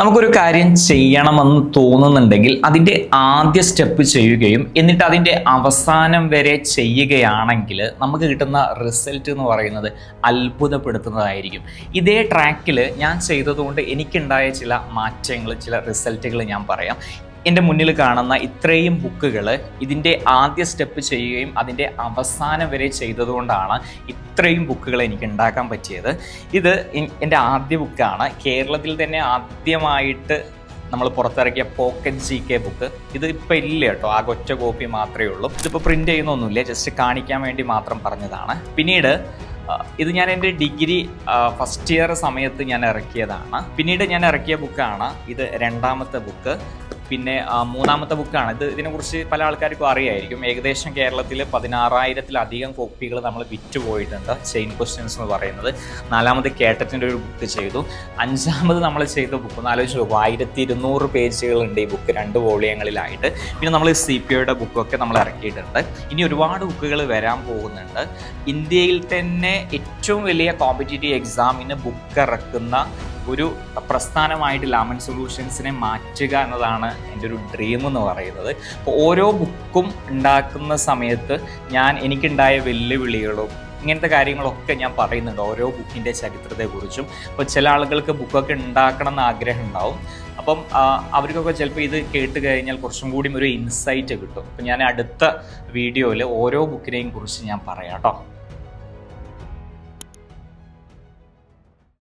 നമുക്കൊരു കാര്യം ചെയ്യണമെന്ന് തോന്നുന്നുണ്ടെങ്കിൽ അതിൻ്റെ ആദ്യ സ്റ്റെപ്പ് ചെയ്യുകയും എന്നിട്ട് അതിൻ്റെ അവസാനം വരെ ചെയ്യുകയാണെങ്കിൽ നമുക്ക് കിട്ടുന്ന റിസൾട്ട് എന്ന് പറയുന്നത് അത്ഭുതപ്പെടുത്തുന്നതായിരിക്കും. ഇതേ ട്രാക്കിൽ ഞാൻ ചെയ്തതുകൊണ്ട് എനിക്കുണ്ടായ ചില മാറ്റങ്ങൾ, ചില റിസൾട്ടുകൾ ഞാൻ പറയാം. എൻ്റെ മുന്നിൽ കാണുന്ന ഇത്രയും ബുക്കുകൾ ഇതിൻ്റെ ആദ്യ സ്റ്റെപ്പ് ചെയ്യുകയും അതിൻ്റെ അവസാനം വരെ ചെയ്തതുകൊണ്ടാണ് ഇത്രയും ബുക്കുകൾ എനിക്ക് ഉണ്ടാക്കാൻ പറ്റിയത്. ഇത് എൻ്റെ ആദ്യ ബുക്കാണ്. കേരളത്തിൽ തന്നെ ആദ്യമായിട്ട് നമ്മൾ പുറത്തിറക്കിയ പോക്കറ്റ് GK ബുക്ക്. ഇത് ഇപ്പോൾ ഇല്ല കേട്ടോ, ആകെ ഒറ്റ കോപ്പി മാത്രമേ ഉള്ളൂ. ഇതിപ്പോൾ പ്രിൻ്റ് ചെയ്യുന്നൊന്നുമില്ല, ജസ്റ്റ് കാണിക്കാൻ വേണ്ടി മാത്രം പറഞ്ഞതാണ്. പിന്നീട് ഇത് ഞാൻ എൻ്റെ ഡിഗ്രി ഫസ്റ്റ് ഇയർ സമയത്ത് ഞാൻ ഇറക്കിയതാണ്. പിന്നീട് ഞാൻ ഇറക്കിയ ബുക്കാണ് ഇത്, രണ്ടാമത്തെ ബുക്ക്. പിന്നെ മൂന്നാമത്തെ ബുക്കാണ് ഇത്. ഇതിനെക്കുറിച്ച് പല ആൾക്കാർക്കും അറിയായിരിക്കും. ഏകദേശം കേരളത്തിൽ 16,000-ലധികം കോപ്പികൾ നമ്മൾ വിറ്റുപോയിട്ടുണ്ട്, ചെയിൻ ക്വസ്റ്റ്യൻസ് എന്ന് പറയുന്നത്. നാലാമത് കേട്ടറ്റിൻ്റെ ഒരു ബുക്ക് ചെയ്തു. അഞ്ചാമത് നമ്മൾ ചെയ്ത ബുക്ക് ഒന്ന് ആലോചിച്ച് നോക്കും, 1200 പേജുകളുണ്ട് ഈ ബുക്ക്, 2 വോളിയങ്ങളിലായിട്ട്. പിന്നെ നമ്മൾ CPOയുടെ ബുക്കൊക്കെ നമ്മൾ ഇറക്കിയിട്ടുണ്ട്. ഇനി ഒരുപാട് ബുക്കുകൾ വരാൻ പോകുന്നുണ്ട്. ഇന്ത്യയിൽ തന്നെ ഏറ്റവും വലിയ കോമ്പറ്റീറ്റീവ് എക്സാമിന് ബുക്ക് ഇറക്കുന്ന ഒരു പ്രസ്ഥാനമായിട്ട് ലാമൻ സൊല്യൂഷൻസിനെ മാറ്റുക എന്നതാണ് എൻ്റെ ഒരു ഡ്രീം എന്ന് പറയുന്നത്. അപ്പോൾ ഓരോ ബുക്കും ഉണ്ടാക്കുന്ന സമയത്ത് എനിക്കുണ്ടായ വെല്ലുവിളികളും ഇങ്ങനത്തെ കാര്യങ്ങളൊക്കെ ഞാൻ പറയുന്നുണ്ട്, ഓരോ ബുക്കിൻ്റെ ചരിത്രത്തെക്കുറിച്ചും. അപ്പോൾ ചില ആളുകൾക്ക് ബുക്കൊക്കെ ഉണ്ടാക്കണം എന്ന് ആഗ്രഹം ഉണ്ടാവും. അപ്പം അവർക്കൊക്കെ ചിലപ്പോൾ ഇത് കേട്ട് കഴിഞ്ഞാൽ കുറച്ചും കൂടി ഒരു ഇൻസൈറ്റ് കിട്ടും. അപ്പം ഞാൻ അടുത്ത വീഡിയോയിൽ ഓരോ ബുക്കിനെയും കുറിച്ച് ഞാൻ പറയാം കേട്ടോ.